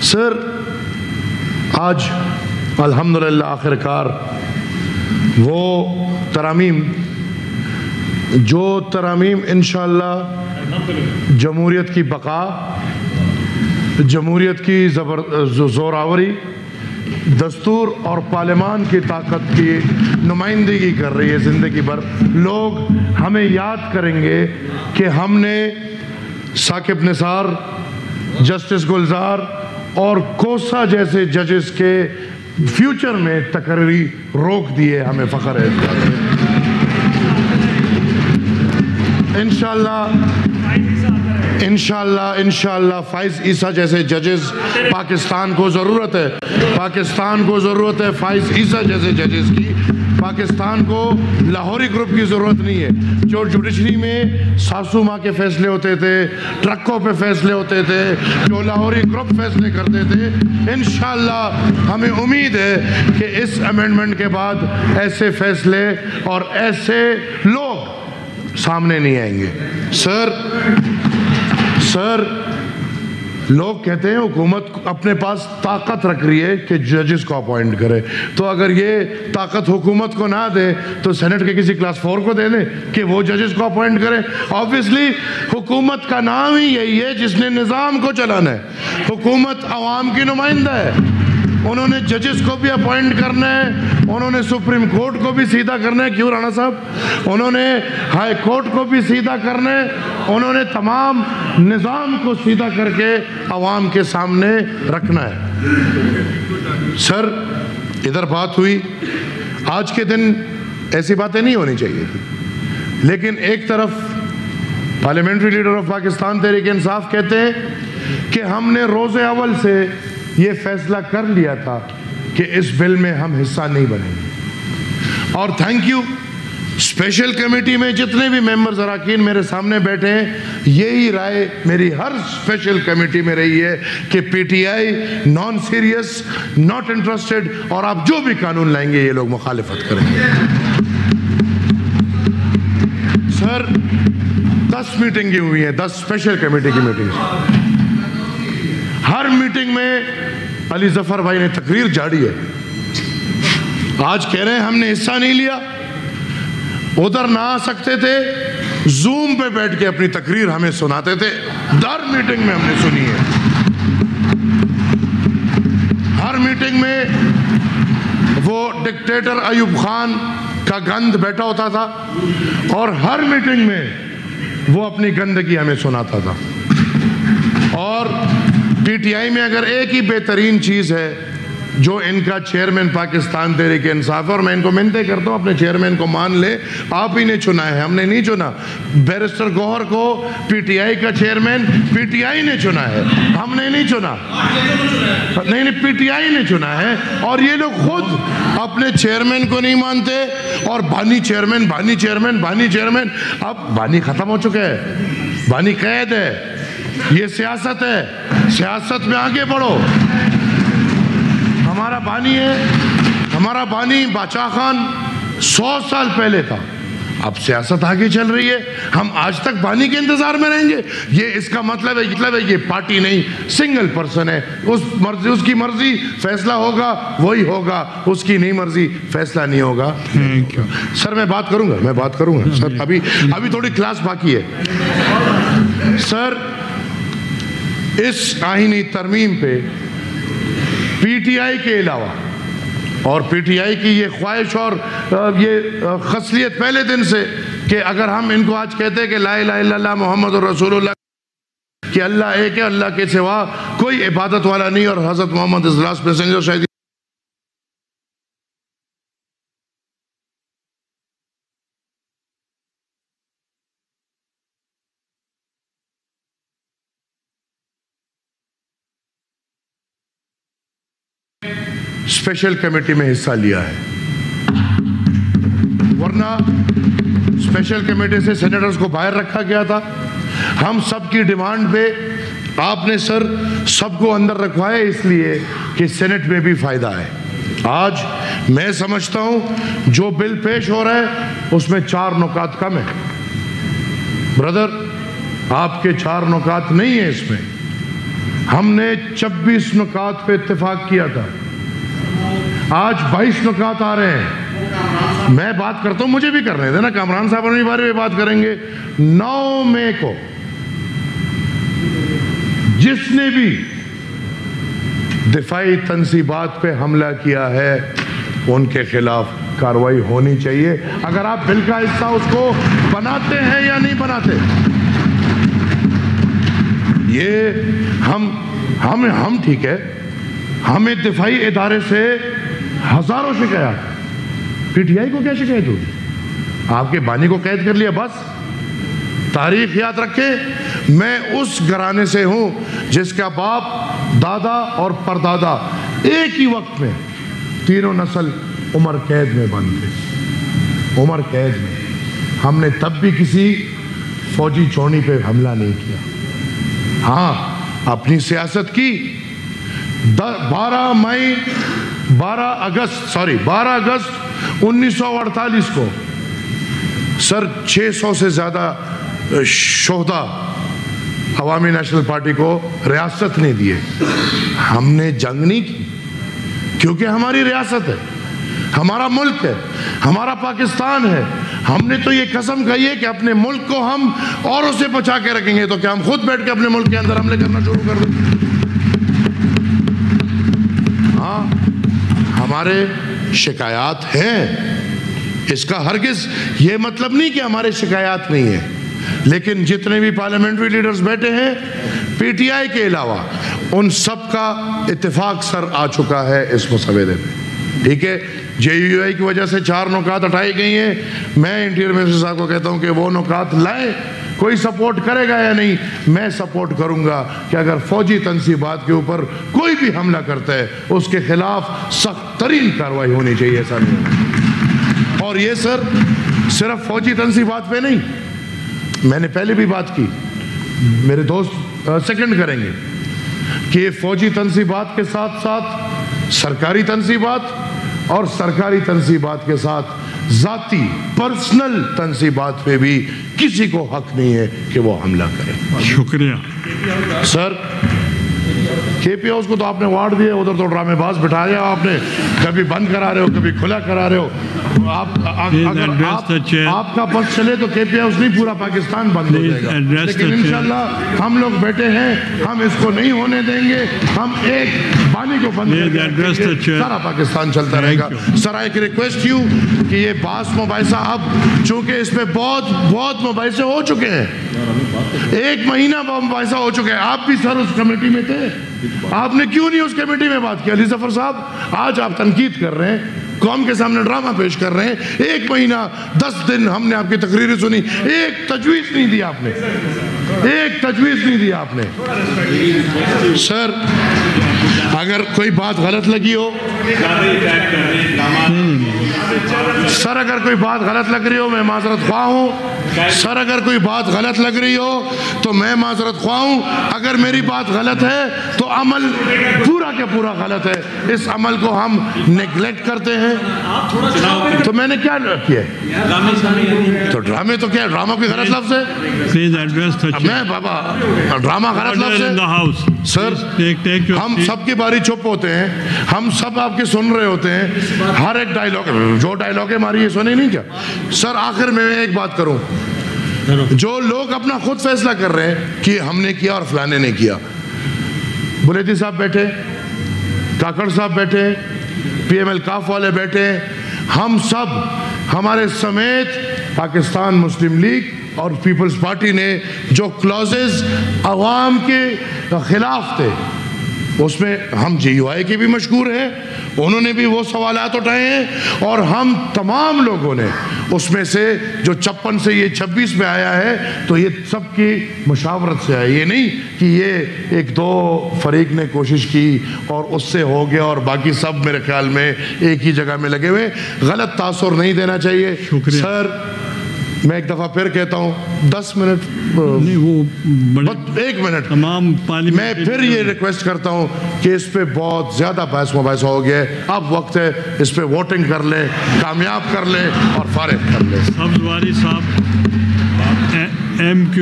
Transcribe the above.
Sir, आज अल्हम्दुलिल्लाह आखिरकार वो तरामीम इंशाअल्लाह जमहूरियत की बका, जमहूरियत की ज़ोरावरी, दस्तूर और पार्लियामान की ताकत की नुमाइंदगी कर रही है। ज़िंदगी भर लोग हमें याद करेंगे कि हमने साकिब निसार, जस्टिस गुलजार और कोसा जैसे जजेस के फ्यूचर में तकरीरी रोक दिए। हमें फ़ख्र है इंशाअल्लाह फ़ाइज़ ईसा जैसे जजेस पाकिस्तान को ज़रूरत है। फ़ाइज़ ईसा जैसे जजेस की पाकिस्तान को लाहौरी ग्रुप की ज़रूरत नहीं है। जो जुडिशरी में सासू माँ के फैसले होते थे, ट्रकों पे फैसले होते थे, जो लाहौरी ग्रुप फैसले करते थे, इंशाअल्लाह हमें उम्मीद है कि इस अमेंडमेंट के बाद ऐसे फैसले और ऐसे लोग सामने नहीं आएंगे। सर, लोग कहते हैं हुकूमत अपने पास ताकत रख रही है कि जजेस को अपॉइंट करे, तो अगर ये ताकत हुकूमत को ना दे तो सेनेट के किसी क्लास 4 को दे दे कि वो जजेस को अपॉइंट करे। ऑब्वियसली हुकूमत का नाम ही यही है जिसने निज़ाम को चलाना है। हुकूमत अवाम की नुमाइंदा है। उन्होंने जजेस को भी अपॉइंट करना है, उन्होंने सुप्रीम कोर्ट को भी सीधा करना है, क्यों राणा साहब, उन्होंने हाई कोर्ट को भी सीधा करना है, उन्होंने तमाम निज़ाम को सीधा करके अवाम के सामने रखना है। सर, इधर बात हुई, आज के दिन ऐसी बातें नहीं होनी चाहिए थी, लेकिन एक तरफ parliamentary leader of Pakistan Tehreek Insaf कहते हैं कि हमने रोज़े अव्वल से ये फैसला कर लिया था कि इस बिल में हम हिस्सा नहीं बनेंगे। और थैंक यू, स्पेशल कमेटी में जितने भी मेंबर्स अराकीन मेरे सामने बैठे हैं, यही राय मेरी हर स्पेशल कमेटी में रही है कि PTI non serious, not interested, और आप जो भी कानून लाएंगे ये लोग मुखालिफत करेंगे। सर, 10 मीटिंगें हुई हैं, 10 स्पेशल कमेटी की मीटिंग। हर मीटिंग में अली जफर भाई ने तकरीर जारी है। आज कह रहे हैं हमने हिस्सा नहीं लिया, उधर ना आ सकते थे, जूम पे बैठ के अपनी तकरीर हमें सुनाते थे। हर मीटिंग में हमने सुनी है, हर मीटिंग में वो डिक्टेटर अयूब खान का गंद बैठा होता था और हर मीटिंग में वो अपनी गंदगी हमें सुनाता था। और पीटीआई में अगर एक ही बेहतरीन चीज़ है जो इनका चेयरमैन पाकिस्तान तहरीक इंसाफ है, और मैं इनको मिन्नतें करता हूँ अपने चेयरमैन को मान ले, आप ही ने चुना है, हमने नहीं चुना। बैरिस्टर गौहर को पीटीआई का चेयरमैन पीटीआई ने चुना है, हमने नहीं चुना। नहीं, पीटीआई ने चुना है। और ये लोग खुद अपने चेयरमैन को नहीं मानते और बानी चेयरमैन। अब बानी खत्म हो चुका है, बानी कैद है। ये सियासत है, सियासत में आगे बढ़ो। हमारा बानी बादशाह खान 100 साल पहले था, अब सियासत आगे चल रही है, हम आज तक बानी के इंतजार में रहेंगे। ये इसका मतलब है ये पार्टी नहीं, सिंगल पर्सन है। उसकी मर्जी फैसला होगा वही होगा, उसकी नहीं मर्जी फैसला नहीं होगा। सर, मैं बात करूंगा सर, अभी थोड़ी क्लास बाकी है। सर, इस आईनी तरमीम पे पीटीआई के अलावा, और पीटीआई की ये ख्वाहिश और ये खसलियत पहले दिन से कि अगर हम इनको आज कहते हैं कि ला इलाहा इल्लल्लाह मुहम्मदुर रसूलुल्लाह, कि अल्लाह एक है, अल्लाह के सिवा कोई इबादत वाला नहीं, और हज़रत Muhammad is the last messenger, शायद स्पेशल कमेटी में हिस्सा लिया है, वरना स्पेशल कमेटी से सेनेटर्स को बाहर रखा गया था। हम सबकी डिमांड पे आपने सर सबको अंदर रखवाया, इसलिए कि सेनेट में भी फायदा है। आज मैं समझता हूं जो बिल पेश हो रहा है उसमें 4 नुकात कम है। ब्रदर, आपके 4 नुकात नहीं है इसमें, हमने 26 नुकात पे इत्तेफाक किया था, आज 22 नुकात आ रहे हैं। मैं बात करता हूं, मुझे भी करने देना, कामरान साहब अपने बारे में बात करेंगे। 9 मई को जिसने भी दिफाई तंसीबात पे हमला किया है उनके खिलाफ कार्रवाई होनी चाहिए। अगर आप बिल का हिस्सा उसको बनाते हैं या नहीं बनाते, ये हम ठीक है, हमें दिफाई इदारे से हजारों शिकायत, पीटीआई को क्या शिकायत होगी? आपके बानी को कैद कर लिया बस। तारीख याद रखें, मैं उस घराने से हूं जिसका बाप, दादा और परदादा एक ही वक्त में तीनों नस्ल उम्र कैद में बंद थे, उम्र कैद में। हमने तब भी किसी फौजी चौनी पे हमला नहीं किया। हाँ, अपनी सियासत की। 12 अगस्त 1948 को सर 600 से ज्यादा शोहदा अवामी नेशनल पार्टी को रियासत नहीं दिए। हमने जंग नहीं की, क्योंकि हमारी रियासत है, हमारा मुल्क है, हमारा पाकिस्तान है। हमने तो ये कसम खाई है कि अपने मुल्क को हम औरों से बचा के रखेंगे। तो क्या हम खुद बैठ के अपने मुल्क के अंदर हमले करना शुरू कर दें? हाँ, हमारे शिकायत हैं, इसका हरगिज ये मतलब नहीं कि हमारे शिकायत नहीं है। लेकिन जितने भी पार्लियामेंट्री लीडर्स बैठे हैं पीटीआई के अलावा, उन सब का इत्तेफाक सर आ चुका है इस मुसवेदे में। ठीक है, जेयूआई की वजह से 4 नुकात हटाई गई हैं। मैं इंटीरियर मिनिस्टर साहब को कहता हूं कि वो नुकात लाएं। कोई सपोर्ट करेगा या नहीं, मैं सपोर्ट करूंगा कि अगर फौजी तंसीबात के ऊपर कोई भी हमला करता है उसके खिलाफ सख्त तरीन कार्रवाई होनी चाहिए। ऐसा नहीं, और ये सर सिर्फ फौजी तंसीबात पे नहीं, मैंने पहले भी बात की, मेरे दोस्त सेकंड करेंगे कि ये फौजी तंसीबात के साथ साथ सरकारी तंसीबात और सरकारी तंसीबात के साथ जाती पर्सनल तंसीबात पे भी किसी को हक नहीं है कि वो हमला करे। शुक्रिया सर। केपी हाउस को तो आपने वार्ड दिया, उधर तो ड्रामेबाज बिठाया आपने, कभी बंद करा रहे हो, कभी खुला करा रहे हो। अगर आपका बस चले तो केपी हाउस नहीं, पूरा पाकिस्तान बंद हो जाएगा। लेकिन इंशाल्लाह हम लोग बैठे हैं, हम इसको नहीं होने देंगे। हम एक बानी को बंद करके सारा पाकिस्तान चलता रहेगा। सर, आई रिक्वेस्ट यू कि ये बास मुबाहिसा, अब चूंकि इसमें बहुत मुबाहिसे हो चुके हैं, 1 महीना मुबाहिसा हो चुके हैं। आप भी सर उस कमेटी में थे, आपने क्यों नहीं उस कमेटी में बात की? अली जफर साहब, आज आप तनकीद कर रहे हैं, कौम के सामने ड्रामा पेश कर रहे हैं। 1 महीना 10 दिन हमने आपकी तकरीरें सुनी, एक तजवीज़ नहीं दी आपने, एक तजवीज़ नहीं दी आपने। सर, अगर कोई बात गलत लगी हो, सर अगर कोई बात गलत लग रही हो मैं माजरत ख्वाह हूँ। सर अगर कोई बात गलत लग रही हो तो मैं माजरत ख्वाह हूँ। अगर मेरी बात गलत है तो अमल पूरा के पूरा गलत है। इस अमल को हम नेग्लेक्ट करते हैं। तो मैंने क्या किया? तो ड्रामे तो क्या, ड्रामा कोई गलत लफ्ज है? प्लीज एड्रेस मैं बाबा, ड्रामा गलत लफ्ज है? सर, हम सबकी बारी चुप होते हैं, हम सब आपके सुन रहे होते हैं। हर एक डायलॉग, जो डायलॉग है हमारी, ये सुने नहीं क्या? सर, आखिर में मैं एक बात करूं, जो लोग अपना खुद फैसला कर रहे हैं कि हमने किया और फलाने ने किया, बुलेदी साहब बैठे, काकड़ साहब बैठे, पीएमएल काफ वाले बैठे, हम सब, हमारे समेत पाकिस्तान मुस्लिम लीग और पीपल्स पार्टी ने जो क्लॉजेस अवाम के खिलाफ थे उसमें हम जेयूआई के भी मशहूर हैं, उन्होंने भी वो सवालात उठाए हैं। और हम तमाम लोगों ने उसमें से जो 56 से ये 26 में आया है, तो ये सबकी मशावरत से आया। ये नहीं कि ये 1-2 फरीक ने कोशिश की और उससे हो गया और बाकी सब मेरे ख्याल में एक ही जगह में लगे हुए। गलत तासुर नहीं देना चाहिए। सर, मैं एक दफ़ा फिर कहता हूँ, 10 मिनट नहीं, वो 1 मिनट तमाम मैं फिर ये रिक्वेस्ट करता हूँ कि इस पे बहुत ज़्यादा बहस मुबाहिसा हो गया है। अब वक्त है इस पे वोटिंग कर लें, कामयाब कर लें और फारिग कर लें। सब्ज़वारी साहब MQ